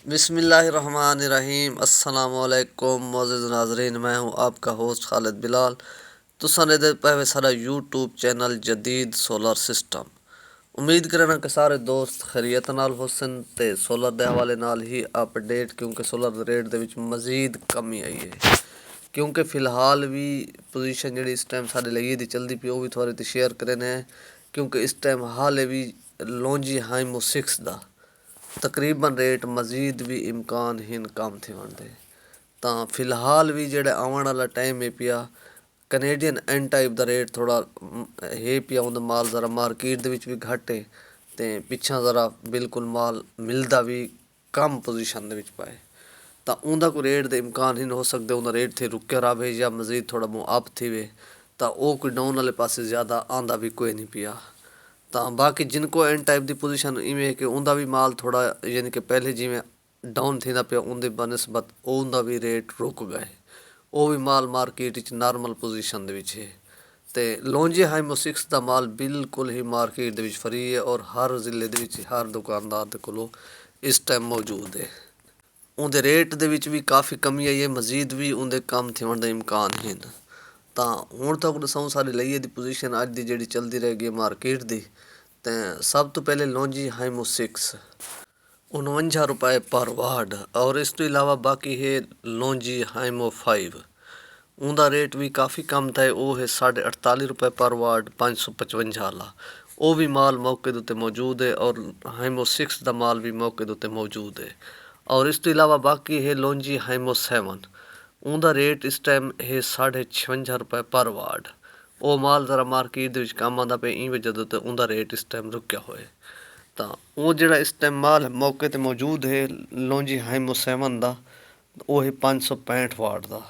बिस्मिल्लाहिर्रहमानिर्रहीम अस्सलामुअलैकुम मोअज़्ज़िज़ नाज़रीन, मैं हूँ आपका होस्ट खालिद बिलाल। तुसां ने दे पे सारा यूट्यूब चैनल जदीद सोलर सिस्टम। उम्मीद करना कि सारे दोस्त खैरियत नाल होसन ते सोलर दे हवाले नाल ही अपडेट, क्योंकि सोलर दे रेट दे विच मज़ीद कमी आई है। क्योंकि फ़िलहाल भी पोजीशन जी इस टाइम साढ़े लगी दी चलती पी, वो भी थोड़े ते शेयर करने हैं। क्योंकि इस टाइम हाले भी लॉन्जी हाइमो 6 दा तकरीबन रेट मज़ीद भी इम्कान हिन कम थी वनदे। तां फिलहाल भी जेह्ड़ा आवन वाला टाइम है पिया, कनेडियन एन टाइप दा रेट थोड़ा है पिया, उंदा माल ज़रा मार्केट दे विच भी घट है ते पिछां ज़रा बिल्कुल माल मिलदा भी कम पोजीशन दे विच पाए। तां उंदा कोई रेट दे इम्कान ही हो सकदे, उंदा रेट थे रुके रहे या मज़ीद थोड़ा बहुत अप थी वे, तां वो कोई डाउन वाले पासे ज़्यादा आंदा भी कोई नहीं पिया। ਤਾਂ ਬਾਕੀ जिनको एन टाइप की पोजीशन इवें है कि उनका भी माल थोड़ा यानी कि पहले जिमें डाउन थींदा पिया, उनके बनस्बत उनका भी रेट रुक गए। वो भी माल मार्केट नॉर्मल पोजीशन दे विच है। तो लॉन्जी हाइमो 6 का माल बिल्कुल ही मार्केट दे विच फ्री है और हर जिले दे विच हर दुकानदार दे कोलों इस टाइम मौजूद है। उनके रेट दे विच भी काफ़ी कमी आई है, मज़ीद भी उनके कम थिवण दे इम्कान हैं। ਤਾਂ ਹੁਣ ਤੱਕ ਦਸਾਂ ਸਾਡੀ ਲਈਏ ਦੀ ਪੋਜੀਸ਼ਨ ਅੱਜ ਦੀ ਜਿਹੜੀ ਚੱਲਦੀ ਰਹੇਗੀ ਮਾਰਕੀਟ ਦੀ। ਤੇ ਸਭ ਤੋਂ ਪਹਿਲੇ ਲੌਂਜੀ ਹਾਈਮੋ 6 59 ਰੁਪਏ ਪਰ ਵਾਟ, ਔਰ ਇਸ ਤੋਂ ਇਲਾਵਾ ਬਾਕੀ ਹੈ ਲੌਂਜੀ ਹਾਈਮੋ 5। ਉਹਦਾ ਰੇਟ ਵੀ ਕਾफ़ੀ ਕਮ था, ਉਹ ਹੈ 48.5 ਰੁਪਏ ਪਰ ਵਾਟ 555 ਵਾਲਾ। ਉਹ ਵੀ ਮਾਲ ਮੌਕੇ ਦੇ ਉੱਤੇ ਮੌਜੂਦ ਹੈ ਔਰ ਹਾਈਮੋ 6 ਦਾ ਮਾਲ ਵੀ ਮੌਕੇ ਦੇ ਉੱਤੇ ਮੌਜੂਦ ਹੈ। ਔਰ ਇਸ ਤੋਂ ਇਲਾਵਾ ਬਾਕੀ ਹੈ ਲੌਂਜੀ ਹਾਈਮੋ 7। ਉਹਦਾ ਰੇਟ ਇਸ ਟਾਈਮ ਹੈ 56 ਰੁਪਏ ਪਰ ਵਾਟ। ਉਹ ਮਾਲ ਜ਼ਰਾ ਮਾਰਕੀਟ ਦੇ ਵਿੱਚ ਕੰਮ ਆਉਂਦਾ ਪਿਆ, ਇਵੇਂ ਜਦੋਂ ਤੇ ਉਹਦਾ ਰੇਟ ਇਸ ਟਾਈਮ ਰੁਕਿਆ ਹੋਇਆ। ਤਾਂ ਉਹ ਜਿਹੜਾ ਇਸ ਟਾਈਮ ਮਾਲ ਮੌਕੇ 'ਤੇ ਮੌਜੂਦ ਹੈ ਲੌਂਜੀ ਹਾਈਮੋ 7 ਦਾ, ਉਹ ਹੈ 565 ਵਾਟ ਦਾ।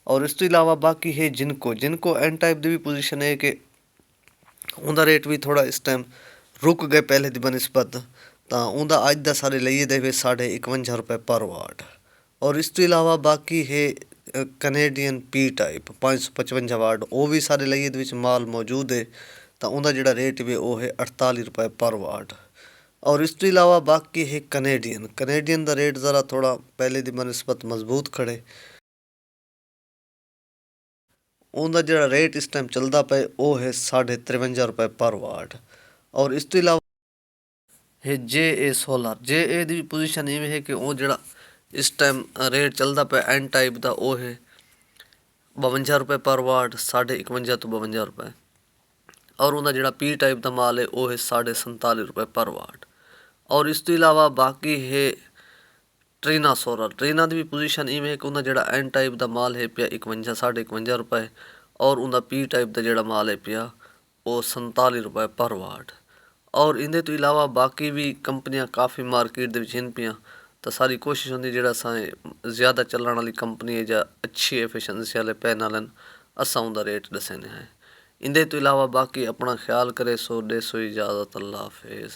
ਔਰ ਇਸ ਤੋਂ ਇਲਾਵਾ ਬਾਕੀ ਹੈ ਜਿਨਕੋ ਐਨ ਟਾਈਪ ਦੀ ਵੀ ਪੋਜੀਸ਼ਨ ਹੈ ਕਿ ਉਹਦਾ ਰੇਟ ਵੀ ਥੋੜ੍ਹਾ ਇਸ ਟਾਈਮ ਰੁਕ ਗਏ ਪਹਿਲੇ ਦੀ ਬਨਿਸਬਤ। ਤਾਂ ਉਹਦਾ ਅੱਜ ਦਾ ਸਾਰੇ ਲਈਏ ਦੇ ਵਿੱਚ 51 ਰੁਪਏ ਪਰ ਵਾਟ। ਔਰ ਇਸ ਤੋਂ ਇਲਾਵਾ ਬਾਕੀ ਹੈ ਕਨੇਡੀਅਨ ਪੀ ਟਾਈਪ 555 ਵਾਟ, ਉਹ ਵੀ ਸਾਡੇ ਲਈ ਇਹਦੇ ਵਿੱਚ ਮਾਲ ਮੌਜੂਦ ਹੈ। ਤਾਂ ਉਹਦਾ ਜਿਹੜਾ ਰੇਟ ਵੀ ਉਹ ਹੈ 48 ਰੁਪਏ ਪਰ ਵਾਟ। ਔਰ ਇਸ ਤੋਂ ਇਲਾਵਾ ਬਾਕੀ ਹੈ ਕਨੇਡੀਅਨ ਦਾ ਰੇਟ ज़रा ਥੋੜਾ ਪਹਿਲੇ ਦੀ ਬਨਿਸਬਤ ਮਜ਼ਬੂਤ ਖੜੇ। ਉਹਦਾ ਜਿਹੜਾ ਰੇਟ ਇਸ ਟਾਈਮ ਚੱਲਦਾ ਪਿਆ ਉਹ ਹੈ 53 ਰੁਪਏ ਪਰ ਵਾਟ। ਔਰ ਇਸ ਤੋਂ ਇਲਾਵਾ ਹੈ JA ਸੋਲਰ। JA ਦੀ ਪੋਜੀਸ਼ਨ ਇਵੇਂ ਹੈ ਕਿ ਉਹ ਜਿਹੜਾ ਇਸ ਟਾਈਮ ਰੇਟ ਚੱਲਦਾ ਪਿਆ ਐਨ ਟਾਈਪ ਦਾ, ਉਹ ਹੈ 52 ਰੁਪਏ ਪਰ ਵਾਟ, 51.5 ਤੋਂ 52 ਰੁਪਏ। ਔਰ ਉਹਦਾ ਜਿਹੜਾ ਪੀ ਟਾਈਪ ਦਾ ਮਾਲ ਹੈ ਉਹ ਹੈ 47.5 ਰੁਪਏ ਪਰ ਵਾਟ। ਔਰ ਇਸ ਤੋਂ ਇਲਾਵਾ ਬਾਕੀ ਹੈ ਟਰੀਨਾ ਸੋਲਰ। ਟਰੀਨਾ ਦੀ ਵੀ ਪੋਜੀਸ਼ਨ ਇਵੇਂ ਹੈ ਕਿ ਉਹਦਾ ਜਿਹੜਾ ਐਨ ਟਾਈਪ ਦਾ ਮਾਲ ਹੈ ਪਿਆ 51 ਰੁਪਏ, ਔਰ ਉਹਦਾ ਪੀ ਟਾਈਪ ਦਾ ਜਿਹੜਾ ਮਾਲ ਹੈ ਪਿਆ ਉਹ 47 ਰੁਪਏ ਪਰ ਵਾਟ। ਔਰ ਇਹਦੇ ਤੋਂ ਇਲਾਵਾ ਬਾਕੀ ਵੀ ਕੰਪਨੀਆਂ ਕਾफ़ी ਮਾਰਕੀਟ ਦੇ ਵਿੱਚ ਹਨ ਪਈਆਂ। ਤਾਂ ਸਾਰੀ ਕੋਸ਼ਿਸ਼ ਹੁੰਦੀ ਜਿਹੜਾ ਅਸਾਂ ਜ਼ਿਆਦਾ ਚੱਲਣ ਵਾਲੀ ਕੰਪਨੀ ਹੈ ਜਾਂ ਅੱਛੀ ਐਫੀਸ਼ੈਂਸੀ ਵਾਲੇ ਪੈਨਲ ਹਨ, ਅਸਾਂ ਉਹਦਾ ਰੇਟ ਦੱਸਣੇ ਹੈ। ਇਹਦੇ ਤੋਂ ਇਲਾਵਾ ਬਾਕੀ ਆਪਣਾ ਖਿਆਲ ਕਰੇ। ਸੋ ਦੇ ਸੋ ਇਜਾਜ਼ਤ, ਅੱਲਾ ਹਾਫਿਜ਼।